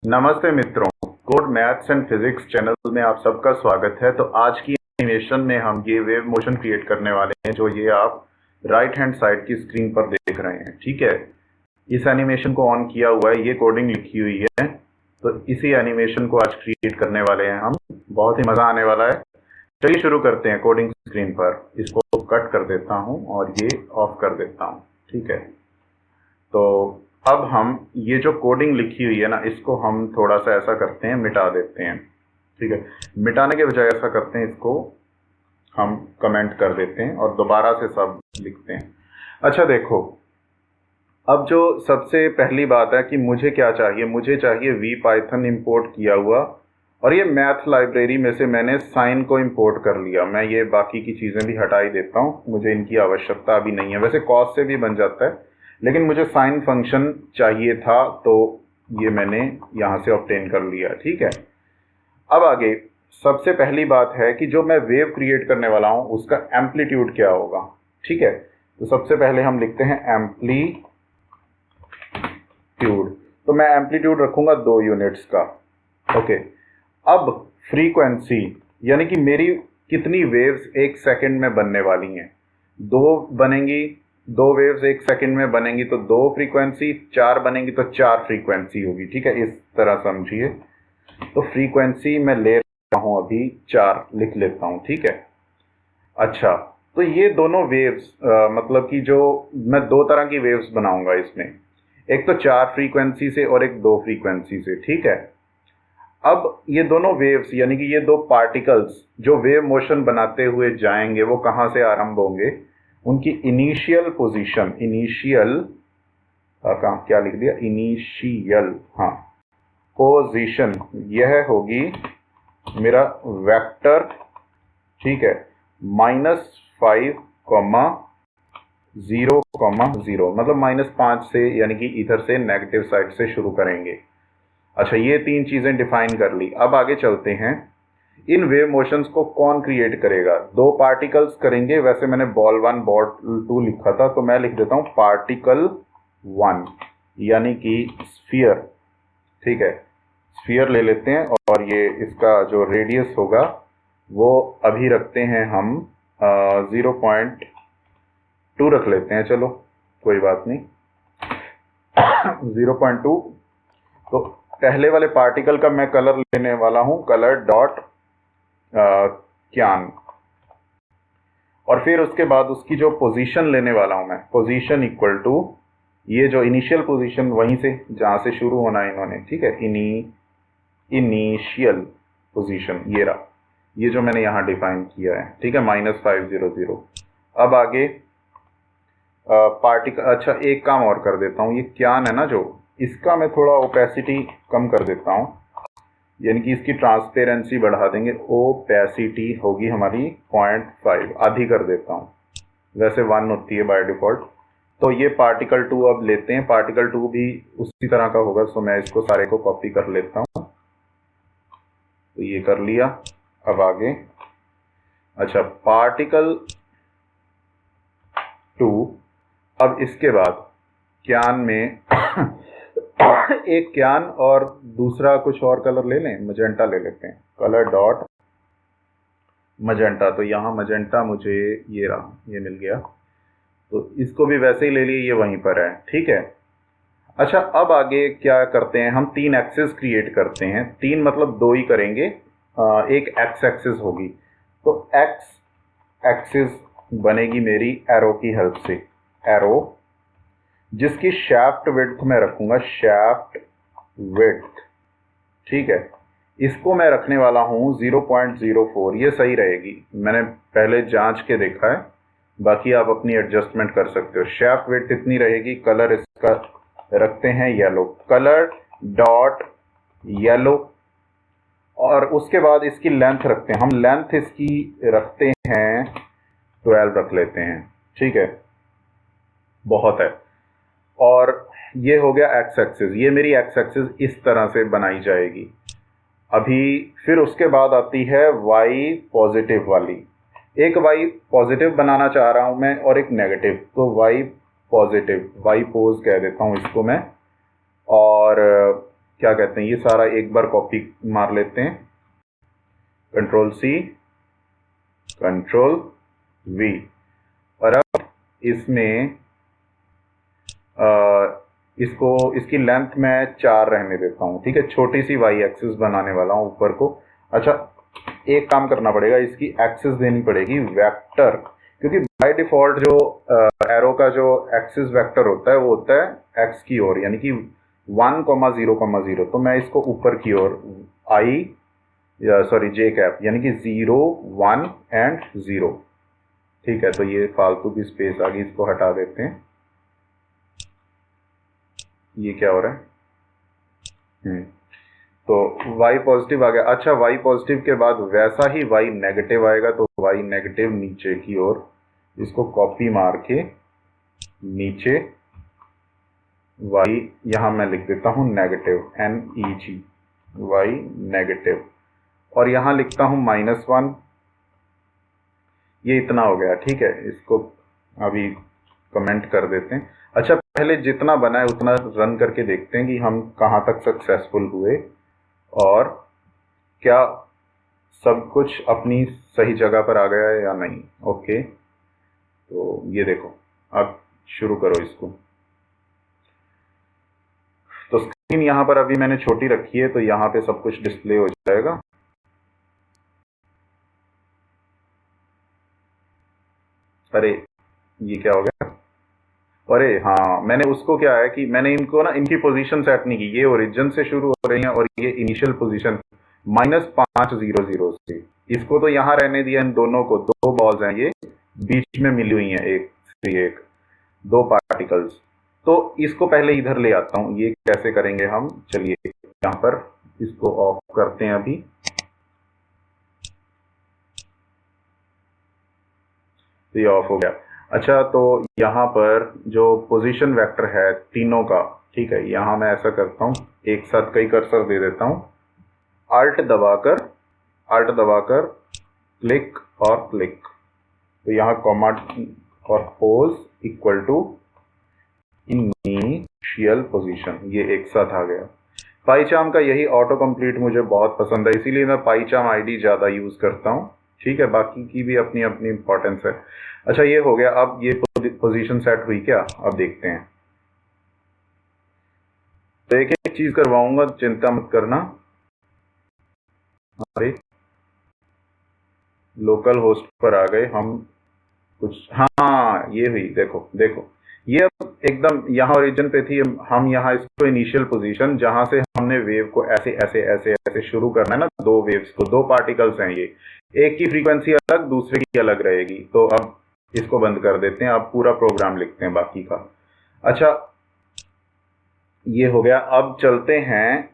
नमस्ते मित्रों, code maths and physics channel में आप सबका स्वागत है। तो आज की एनिमेशन में हम ये वेव मोशन क्रिएट करने वाले हैं जो ये आप राइट हैंड साइड की स्क्रीन पर देख रहे हैं। ठीक है, इस एनिमेशन को ऑन किया हुआ है, ये कोडिंग लिखी हुई है, तो इसी एनिमेशन को आज क्रिएट करने वाले हैं हम। बहुत ही मज़ा आने वाला है। चलिए शुरू करते हैं। कोडिंग स्क्रीन पर इसको कट कर देता हूँ और ये ऑफ कर देता हूँ। ठीक है, तो अब हम ये जो कोडिंग लिखी हुई है ना, इसको हम थोड़ा सा ऐसा करते हैं, मिटा देते हैं। ठीक है, मिटाने के बजाय ऐसा करते हैं, इसको हम कमेंट कर देते हैं और दोबारा से सब लिखते हैं। अच्छा देखो, अब जो सबसे पहली बात है कि मुझे क्या चाहिए, मुझे चाहिए वी पाइथन इम्पोर्ट किया हुआ, और ये मैथ लाइब्रेरी में से मैंने साइन को इम्पोर्ट कर लिया। मैं ये बाकी की चीज़ें भी हटा ही देता हूँ, मुझे इनकी आवश्यकता अभी नहीं है। वैसे कॉस से भी बन जाता है, लेकिन मुझे साइन फंक्शन चाहिए था, तो ये मैंने यहाँ से ऑब्टेन कर लिया। ठीक है, अब आगे सबसे पहली बात है कि जो मैं वेव क्रिएट करने वाला हूँ उसका एम्पलीट्यूड क्या होगा। ठीक है, तो सबसे पहले हम लिखते हैं एम्पलीट्यूड। तो मैं एम्पलीट्यूड रखूंगा 2 यूनिट्स का। ओके, अब फ्रीक्वेंसी यानी कि मेरी कितनी वेव्स एक सेकंड में बनने वाली हैं। 2 बनेंगी, 2 वेव्स एक सेकंड में बनेंगी तो 2 फ्रीक्वेंसी, 4 बनेंगी तो 4 फ्रीक्वेंसी होगी। ठीक है, इस तरह समझिए। तो फ्रीक्वेंसी मैं ले रहा हूं, अभी 4 लिख लेता हूं। ठीक है, अच्छा, तो ये दोनों वेव्स मतलब कि जो मैं 2 तरह की वेव्स बनाऊंगा इसमें, एक तो 4 फ्रीक्वेंसी से और एक 2 फ्रीक्वेंसी से। ठीक है, अब ये दोनों वेव्स यानी कि ये 2 पार्टिकल्स जो वेव मोशन बनाते हुए जाएंगे वो कहाँ से आरंभ होंगे, उनकी इनिशियल पोजीशन, इनिशियल क्या लिख दिया, इनिशियल, हाँ, पोजीशन, यह होगी मेरा वेक्टर। ठीक है, -5,0,0 मतलब -5 से, यानी कि इधर से नेगेटिव साइड से शुरू करेंगे। अच्छा, ये 3 चीजें डिफाइन कर ली। अब आगे चलते हैं, इन वेव मोशंस को कौन क्रिएट करेगा। 2 पार्टिकल्स करेंगे। वैसे मैंने बॉल 1 बॉल 2 लिखा था, तो मैं लिख देता हूं पार्टिकल 1 यानी कि स्फीयर। ठीक है, स्फीयर ले लेते हैं और ये इसका जो रेडियस होगा वो अभी रखते हैं हम 0.2 रख लेते हैं। चलो कोई बात नहीं, 0.2। तो पहले वाले पार्टिकल का मैं कलर लेने वाला हूं, कलर डॉट क्यान, और फिर उसके बाद उसकी जो पोजीशन लेने वाला हूं मैं, पोजीशन इक्वल टू ये जो इनिशियल पोजीशन वहीं से जहां से शुरू होना है इन्होंने। ठीक है, इनिशियल पोजीशन ये रहा, ये जो मैंने यहां डिफाइन किया है। ठीक है, -500। अब आगे पार्टिकल, अच्छा एक काम और कर देता हूं, ये क्यान है ना जो, इसका मैं थोड़ा ओपेसिटी कम कर देता हूं, यानी कि इसकी ट्रांसपेरेंसी बढ़ा देंगे। ओपेसिटी होगी हमारी 0.5, आधी कर देता हूँ, वैसे 1 होती है बाय डिफॉल्ट। तो ये पार्टिकल 2 अब लेते हैं, पार्टिकल 2 भी उसी तरह का होगा, सो मैं इसको सारे को कॉपी कर लेता हूँ। तो ये कर लिया। अब आगे, अच्छा पार्टिकल 2, अब इसके बाद क्यान में एक क्यान और दूसरा कुछ और कलर ले लें, मजेंटा ले लेते हैं, कलर डॉट मजेंटा। तो यहाँ मजेंटा मुझे ये रहा, ये मिल गया, तो इसको भी वैसे ही ले लिए, ये वहीं पर है। ठीक है, अच्छा अब आगे क्या करते हैं, हम 3 एक्सिस क्रिएट करते हैं। 3 मतलब 2 ही करेंगे, एक एक्स एक्सिस होगी। तो एक्स एक्सिस बनेगी मेरी एरो की हेल्प से, एरो जिसकी शाफ्ट विड्थ मैं रखूंगा, शाफ्ट विड्थ। ठीक है, इसको मैं रखने वाला हूं 0.04, ये सही रहेगी, मैंने पहले जांच के देखा है, बाकी आप अपनी एडजस्टमेंट कर सकते हो। शाफ्ट विड्थ इतनी रहेगी। कलर इसका रखते हैं येलो, कलर डॉट येलो, और उसके बाद इसकी लेंथ रखते हैं, हम लेंथ इसकी रखते हैं 12 रख लेते हैं। ठीक है, बहुत है। और ये हो गया एक्स एक्सिस, ये मेरी एक्स एक्सिस इस तरह से बनाई जाएगी। अभी फिर उसके बाद आती है वाई पॉजिटिव वाली, एक वाई पॉजिटिव बनाना चाह रहा हूं मैं और एक नेगेटिव, तो वाई पॉजिटिव, वाई पोज कह देता हूं इसको मैं। और क्या कहते हैं, ये सारा एक बार कॉपी मार लेते हैं, कंट्रोल सी, कंट्रोल वी। और अब इसमें इसको, इसकी लेंथ मैं 4 रहने देता हूँ, ठीक है। छोटी सी वाई एक्सिस बनाने वाला हूँ ऊपर को। अच्छा, एक काम करना पड़ेगा, इसकी एक्सिस देनी पड़ेगी वेक्टर, क्योंकि बाय डिफॉल्ट जो एरो का जो एक्सिस वेक्टर होता है वो होता है एक्स की ओर, यानी कि 1,0,0। तो मैं इसको ऊपर की ओर आई, सॉरी जे कैप, यानी कि 0, 1 एंड 0, ठीक है। तो ये फालतू की स्पेस आ गई, इसको हटा देते हैं। ये क्या हो रहा है? तो y पॉजिटिव आ गया। अच्छा, y पॉजिटिव के बाद वैसा ही y नेगेटिव आएगा, तो y नेगेटिव नीचे की ओर, इसको कॉपी मार के नीचे y, यहां मैं लिख देता हूं नेगेटिव, NEG, y नेगेटिव, और यहां लिखता हूं -1। ये इतना हो गया, ठीक है। इसको अभी कमेंट कर देते हैं। अच्छा, पहले जितना बना है उतना रन करके देखते हैं कि हम कहाँ तक सक्सेसफुल हुए और क्या सब कुछ अपनी सही जगह पर आ गया है या नहीं। ओके, तो ये देखो, अब शुरू करो इसको। तो स्क्रीन यहाँ पर अभी मैंने छोटी रखी है, तो यहाँ पे सब कुछ डिस्प्ले हो जाएगा। अरे, ये क्या हो गया? अरे हाँ, मैंने उसको क्या है कि मैंने इनको ना, इनकी पोजीशन सेट नहीं की। ये ओरिजिन से शुरू हो रही हैं और ये इनिशियल पोजीशन -500 से, इसको तो यहाँ रहने दिया। इन दोनों को, 2 बॉल्स हैं ये, बीच में मिली हुई हैं, एक से एक 2 पार्टिकल्स। तो इसको पहले इधर ले आता हूँ। ये कैसे करेंगे हम? चलिए यहाँ पर इसको ऑफ करते हैं अभी। तो ये ऑफ हो गया। अच्छा, तो यहाँ पर जो पोजीशन वेक्टर है तीनों का, ठीक है, यहाँ मैं ऐसा करता हूँ, एक साथ कई कर्सर दे देता हूँ, अल्ट दबाकर क्लिक और क्लिक। तो यहाँ कॉमा और pos equal to initial position, ये एक साथ आ गया। पाईचार्म का यही ऑटो कंप्लीट मुझे बहुत पसंद है, इसीलिए मैं पाईचार्म आईडी ज़्यादा यूज़ करता हूँ, ठीक है। बाकी की भी अपनी अपनी इंपॉर्टेंस है। अच्छा, ये हो गया। अब ये पोजीशन सेट हुई क्या? अब देखते हैं। तो एक एक चीज़ करवाऊंगा, चिंता मत करना। अरे, लोकल होस्ट पर आ गए हम कुछ। हाँ, ये हुई, देखो देखो, ये अब एकदम यहाँ ओरिजिन पे थी, हम यहाँ इसको इनिशियल पोजीशन, जहां से हमने वेव को ऐसे ऐसे ऐसे ऐसे शुरू करना है ना, 2 वेव्स को, 2 पार्टिकल्स हैं ये, एक की फ्रीक्वेंसी अलग, दूसरे की अलग रहेगी। तो अब इसको बंद कर देते हैं, अब पूरा प्रोग्राम लिखते हैं बाकी का। अच्छा, ये हो गया। अब चलते हैं,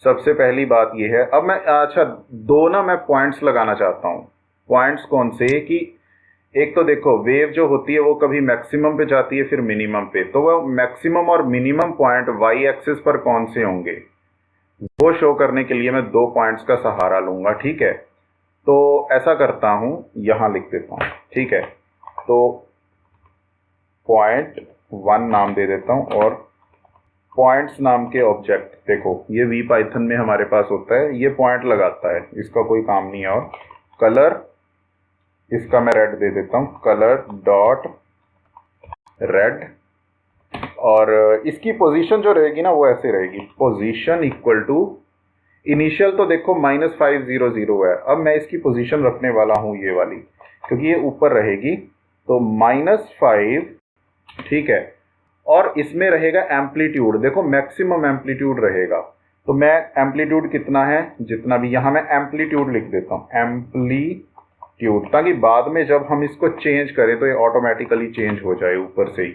सबसे पहली बात ये है, अब मैं, अच्छा, 2 ना मैं पॉइंट्स लगाना चाहता हूँ। पॉइंट्स कौन से? कि एक तो देखो, वेव जो होती है वो कभी मैक्सिमम पे जाती है, फिर मिनिमम पे। तो वो मैक्सिमम और मिनिमम पॉइंट वाई एक्सिस पर कौन से होंगे, वो शो करने के लिए मैं 2 पॉइंट्स का सहारा लूंगा, ठीक है। तो ऐसा करता हूं, यहां लिख देता हूं, ठीक है। तो .1 नाम दे देता हूं, और पॉइंट्स नाम के ऑब्जेक्ट, देखो ये वी पाइथन में हमारे पास होता है, ये पॉइंट लगाता है, इसका कोई काम नहीं है। और कलर, इसका मैं रेड दे देता हूं, कलर डॉट रेड। और इसकी पोजीशन जो रहेगी ना, वो ऐसे रहेगी, पोजीशन इक्वल टू इनिशियल। तो देखो -500 है। अब मैं इसकी पोजीशन रखने वाला हूं ये वाली, क्योंकि ये ऊपर रहेगी। तो -5, ठीक है। और इसमें रहेगा एम्पलीट्यूड, देखो मैक्सिमम एम्पलीट्यूड रहेगा। तो मैं एम्पलीट्यूड कितना है, जितना भी, यहां मैं एम्पलीट्यूड लिख देता हूं, एम्पलीट्यूड, ताकि बाद में जब हम इसको चेंज करें तो ये ऑटोमेटिकली चेंज हो जाए ऊपर से ही।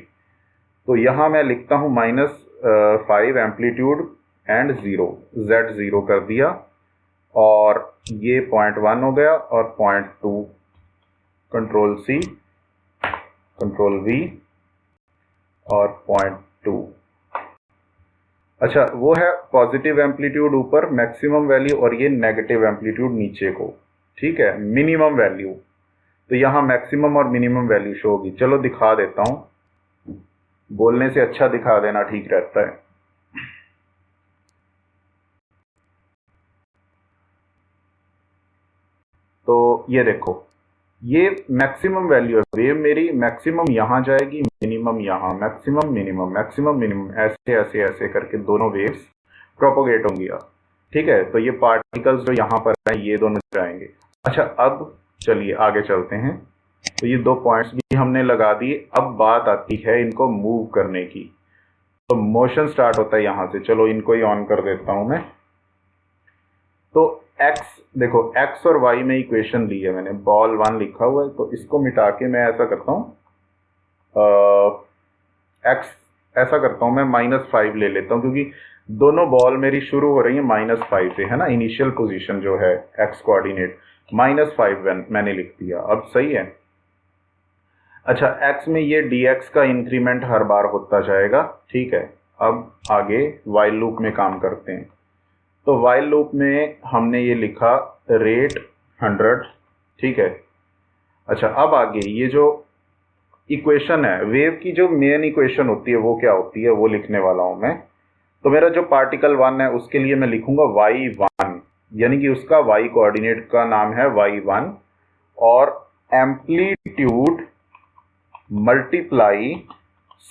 तो यहां मैं लिखता हूं -5 एम्पलीट्यूड एंड 0, Z0 कर दिया। और ये .1 हो गया, और .2, कंट्रोल C, कंट्रोल V, और .2। अच्छा, वो है पॉजिटिव एम्पलीट्यूड ऊपर, मैक्सिमम वैल्यू, और ये नेगेटिव एम्पलीट्यूड नीचे को, ठीक है, मिनिमम वैल्यू। तो यहां मैक्सिमम और मिनिमम वैल्यू शो होगी। चलो दिखा देता हूं, बोलने से अच्छा दिखा देना ठीक रहता है। तो ये देखो, ये मैक्सिमम वैल्यू है, वेव मेरी मैक्सिमम यहाँ जाएगी, मिनिमम यहाँ, मैक्सिमम मिनिमम, मैक्सिमम मिनिमम, ऐसे ऐसे ऐसे करके दोनों वेव्स प्रोपोगेट होंगी। ठीक है, तो ये पार्टिकल्स जो यहाँ पर हैं ये दोनों जाएंगे। अच्छा, अब चलिए आगे चलते हैं। तो ये 2 पॉइंट्स भी हमने लगा दिए। अब बात आती है इनको मूव करने की। तो मोशन स्टार्ट होता है यहाँ से। चलो इनको ही ऑन कर देता हूं मैं। तो x देखो, x और y में इक्वेशन ली है मैंने, बॉल 1 लिखा हुआ है, तो इसको मिटा के मैं ऐसा करता हूँ, x ऐसा करता हूँ मैं -5 ले लेता हूँ, क्योंकि दोनों बॉल मेरी शुरू हो रही है -5 से, है ना। इनिशियल पोजीशन जो है x कोऑर्डिनेट -5 मैंने लिख दिया। अब सही है। अच्छा, x में ये dx का इंक्रीमेंट हर बार होता जाएगा। ठीक है, अब आगे while लूप में काम करते हैं। तो while लूप में हमने ये लिखा रेट 100। ठीक है। अच्छा, अब आगे ये जो इक्वेशन है, वेव की जो मेन इक्वेशन होती है वो क्या होती है, वो लिखने वाला हूं मैं। तो मेरा जो पार्टिकल 1 है उसके लिए मैं लिखूंगा y1, यानी कि उसका y कोऑर्डिनेट का नाम है y1, और amplitude multiply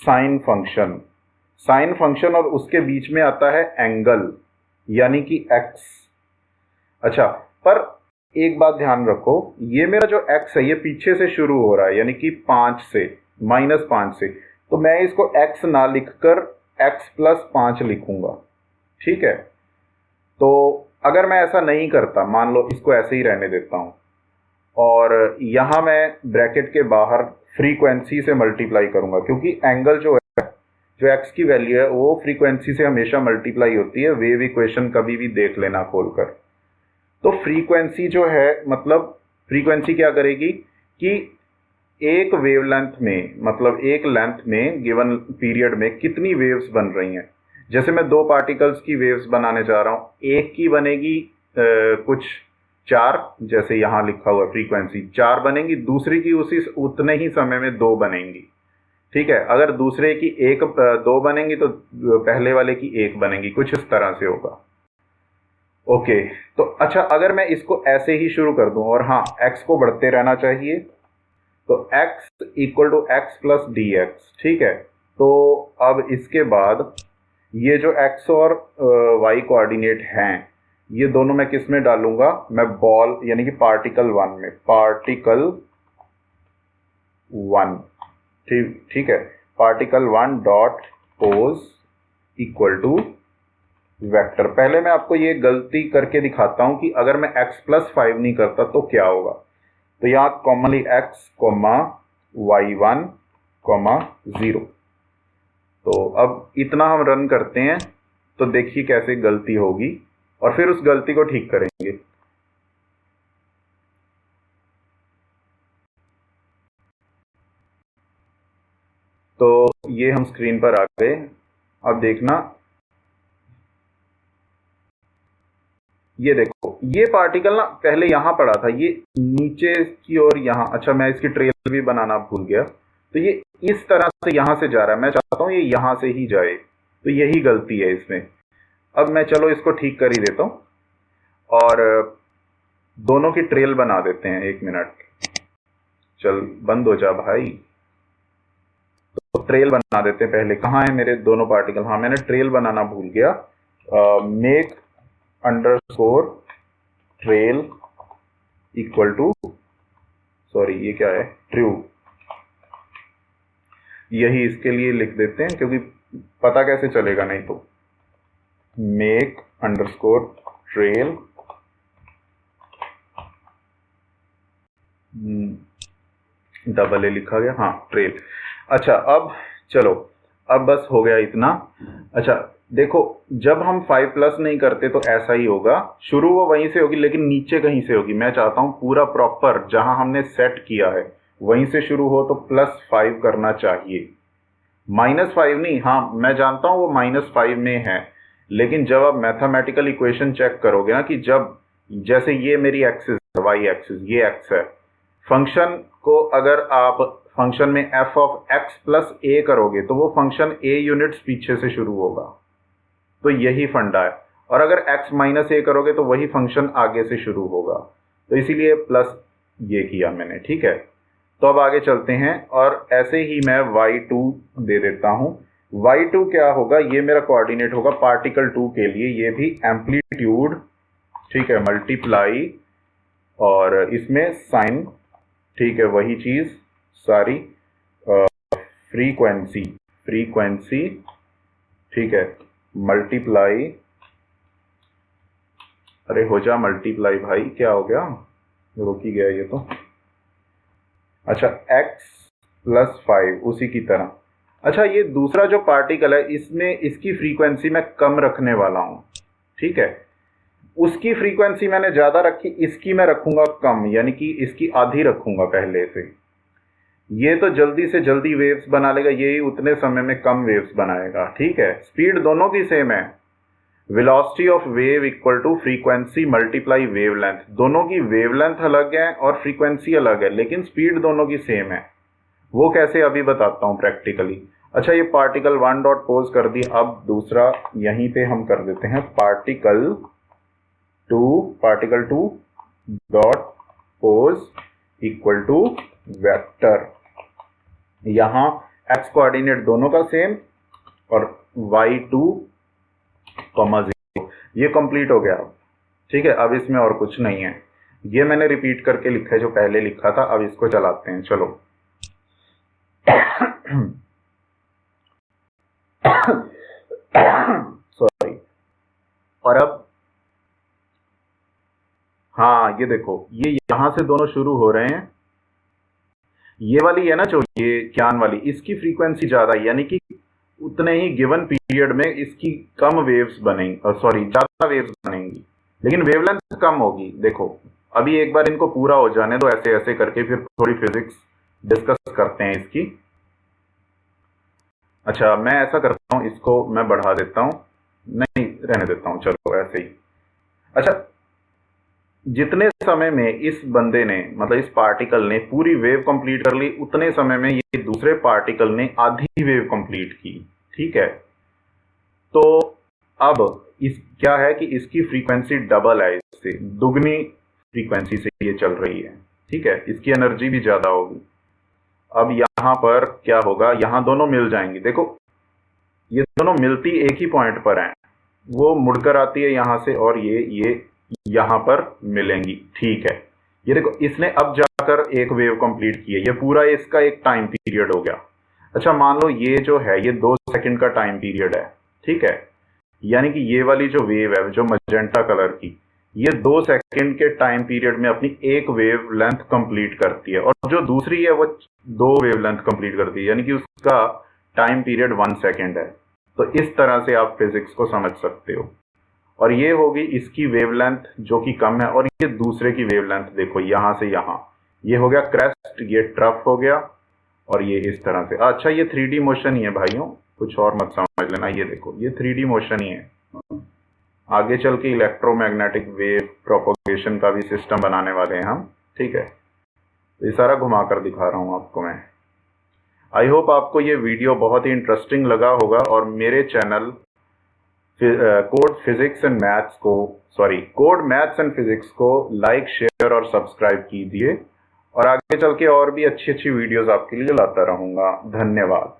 sine function, sine function, और उसके बीच में आता है एंगल, यानी कि x। अच्छा, पर एक बात ध्यान रखो, ये मेरा जो x है ये पीछे से शुरू हो रहा है, यानी कि 5 से, -5 से। तो मैं इसको x ना लिखकर x+5 लिखूंगा। ठीक है। तो अगर मैं ऐसा नहीं करता, मान लो इसको ऐसे ही रहने देता हूं, और यहां मैं ब्रैकेट के बाहर फ्रीक्वेंसी से मल्टीप्लाई करूंगा, क्योंकि एंगल जो है, जो x की वैल्यू है वो फ्रीक्वेंसी से हमेशा मल्टीप्लाई होती है। वेव इक्वेशन कभी भी देख लेना खोलकर। तो फ्रीक्वेंसी जो है, मतलब फ्रीक्वेंसी क्या करेगी कि एक वेवलेंथ में, मतलब एक लेंथ में गिवन पीरियड में कितनी वेव्स बन रही हैं। जैसे मैं 2 पार्टिकल्स की वेव्स बनाने जा रहा हूं, एक की बनेगी कुछ 4, जैसे यहां लिखा हुआ फ्रीक्वेंसी 4 बनेंगी, दूसरी की उसी उतने ही समय में 2 बनेंगी। ठीक है। अगर दूसरे की 2 बनेंगी तो पहले वाले की 1 बनेंगी, कुछ इस तरह से होगा। ओके। तो अच्छा, अगर मैं इसको ऐसे ही शुरू कर दूं, और हाँ, x को बढ़ते रहना चाहिए, तो x = x + dx। ठीक है। तो अब इसके बाद ये जो x और y कोऑर्डिनेट हैं, ये दोनों मैं किस में डालूंगा, मैं बॉल यानी कि पार्टिकल 1 में, पार्टिकल 1। ठीक है। Particle 1 dot pose = vector. पहले मैं आपको ये गलती करके दिखाता हूं कि अगर मैं x+5 नहीं करता तो क्या होगा। तो यहां कॉमनली x, y1, 0। तो अब इतना हम रन करते हैं, तो देखिए कैसे गलती होगी, और फिर उस गलती को ठीक करेंगे। तो ये हम स्क्रीन पर आ गए। अब देखना, ये देखो, ये पार्टिकल ना पहले यहां पड़ा था, ये नीचे की ओर यहां। अच्छा, मैं इसकी ट्रेल भी बनाना भूल गया। तो ये इस तरह से यहां से जा रहा है, मैं चाहता हूं ये यहां से ही जाए, तो यही गलती है इसमें। अब मैं चलो इसको ठीक कर ही देता हूं, और दोनों की ट्रेल बना देते हैं। 1 मिनट, चल बंद हो जा भाई। तो ट्रेल बना देते हैं पहले। कहाँ है मेरे दोनों पार्टिकल, हाँ मैंने ट्रेल बनाना भूल गया। मेक अंडरस्कोर ट्रेल = सॉरी, ये क्या है, ट्रू। यही इसके लिए लिख देते हैं, क्योंकि पता कैसे चलेगा नहीं तो। Make underscore trail double A लिखा गया, हाँ, ट्रेल। अच्छा, अब चलो, अब बस हो गया इतना। अच्छा देखो, जब हम 5+ नहीं करते तो ऐसा ही होगा, शुरू वो वहीं से होगी लेकिन नीचे कहीं से होगी। मैं चाहता हूं पूरा प्रॉपर जहां हमने सेट किया है वहीं से शुरू हो, तो +5 करना चाहिए, -5 नहीं। हाँ मैं जानता हूं वो -5 में है, लेकिन जब आप मैथमेटिकल इक्वेशन चेक करोगे ना, कि जब जैसे ये मेरी एक्सिस है, y एक्सिस, ये x है, फंक्शन को अगर आप फंक्शन में f(x+a) करोगे तो वो फंक्शन a यूनिट्स पीछे से शुरू होगा। तो यही फंडा है। और अगर x - a करोगे तो वही फंक्शन आगे से शुरू होगा। तो इसीलिए प्लस ये किया मैंने, ठीक है। तो अब आगे चलते हैं और ऐसे ही मैं y2 दे देता हूं। y2 क्या होगा, ये मेरा कोऑर्डिनेट होगा पार्टिकल 2 के लिए, ये भी एम्पलीट्यूड, ठीक है, मल्टीप्लाई और इसमें साइन, ठीक है, वही चीज सारी, फ्रीक्वेंसी, फ्रीक्वेंसी, ठीक है, मल्टीप्लाई, अरे हो जा मल्टीप्लाई भाई, क्या हो गया, रुक ही गया ये तो। अच्छा x प्लस 5 उसी की तरह। अच्छा ये दूसरा जो पार्टिकल है इसमें इसकी फ्रीक्वेंसी मैं कम रखने वाला हूं, ठीक है। उसकी फ्रीक्वेंसी मैंने ज्यादा रखी, इसकी मैं रखूंगा कम, यानी कि इसकी आधी रखूंगा पहले से। ये तो जल्दी से जल्दी वेव्स बना लेगा, यही उतने समय में कम वेव्स बनाएगा, ठीक है। स्पीड दोनों की सेम है, velocity of wave equal to frequency multiply wavelength. दोनों की वेवलेंथ अलग है और फ्रीक्वेंसी अलग है, लेकिन स्पीड दोनों की सेम है। वो कैसे अभी बताता हूं प्रैक्टिकली। अच्छा ये पार्टिकल 1 डॉट पोज कर दी, अब दूसरा यहीं पे हम कर देते हैं particle 2 dot pos equal to vector. यहां x कोऑर्डिनेट दोनों का सेम और y2, 0, ये कंप्लीट हो गया, ठीक है। अब इसमें और कुछ नहीं है, ये मैंने रिपीट करके लिखा है जो पहले लिखा था। अब इसको चलाते हैं, चलो। सॉरी। और अब हाँ ये देखो, ये यहां से दोनों शुरू हो रहे हैं। ये वाली है ना जो ये क्यान वाली, इसकी फ्रीक्वेंसी ज्यादा है, यानी कि उतने ही गिवन पीरियड में इसकी कम वेव्स बनेंगी, सॉरी ज्यादा वेव्स बनेंगी, लेकिन वेवलेंथ कम होगी। देखो अभी एक बार इनको पूरा हो जाने दो ऐसे ऐसे करके, फिर थोड़ी फिजिक्स डिस्कस करते हैं इसकी। अच्छा मैं ऐसा करता हूं, इसको मैं बढ़ा देता हूं, नहीं रहने देता हूं, चलो ऐसे ही। अच्छा जितने समय में इस बंदे ने, मतलब इस पार्टिकल ने पूरी वेव कंप्लीट कर ली, उतने समय में ये दूसरे पार्टिकल ने आधी वेव कंप्लीट की, ठीक है। तो अब इस क्या है कि इसकी फ्रीक्वेंसी डबल है, इससे दुगनी फ्रीक्वेंसी से ये चल रही है, ठीक है। इसकी एनर्जी भी ज्यादा होगी। अब यहां पर क्या होगा, यहां दोनों मिल जाएंगी। देखो ये दोनों मिलती एक ही पॉइंट पर हैं, वो मुड़कर आती है यहां से और ये यहां पर मिलेंगी, ठीक है। ये देखो इसने अब जाकर एक वेव कंप्लीट की है, ये पूरा इसका एक टाइम पीरियड हो गया। अच्छा मान लो ये जो है ये 2 सेकंड का टाइम पीरियड है, ठीक है। यानी कि ये वाली जो वेव है जो मजेंटा कलर की, ये 2 सेकंड के टाइम पीरियड में अपनी एक वेव लेंथ कंप्लीट करती है, और जो दूसरी है वो 2 वेव लेंथ कंप्लीट करती है, यानी कि उसका टाइम पीरियड 1 सेकंड है। तो इस तरह से आप फिजिक्स को समझ सकते हो। और ये होगी इसकी वेवलेंथ जो कि कम है, और ये दूसरे की वेवलेंथ देखो यहां से यहां, ये हो गया क्रेस्ट, ये ट्रफ हो गया, और ये इस तरह से। अच्छा ये 3D मोशन ही है भाइयों, कुछ और मत समझ लेना। ये देखो ये 3D मोशन ही है। आगे चल के इलेक्ट्रोमैग्नेटिक वेव प्रोपोगेशन का भी सिस्टम बनाने वाले हैं हम, ठीक है। तो ये सारा घुमाकर दिखा रहा हूं आपको मैं। आई होप आपको ये वीडियो बहुत ही इंटरेस्टिंग लगा होगा, और मेरे channel code physics and maths को, sorry code maths and physics को लाइक, शेयर और सब्सक्राइब कीजिए, और आगे चल के और भी अच्छी अच्छी वीडियोस आपके लिए लाता रहूंगा। धन्यवाद।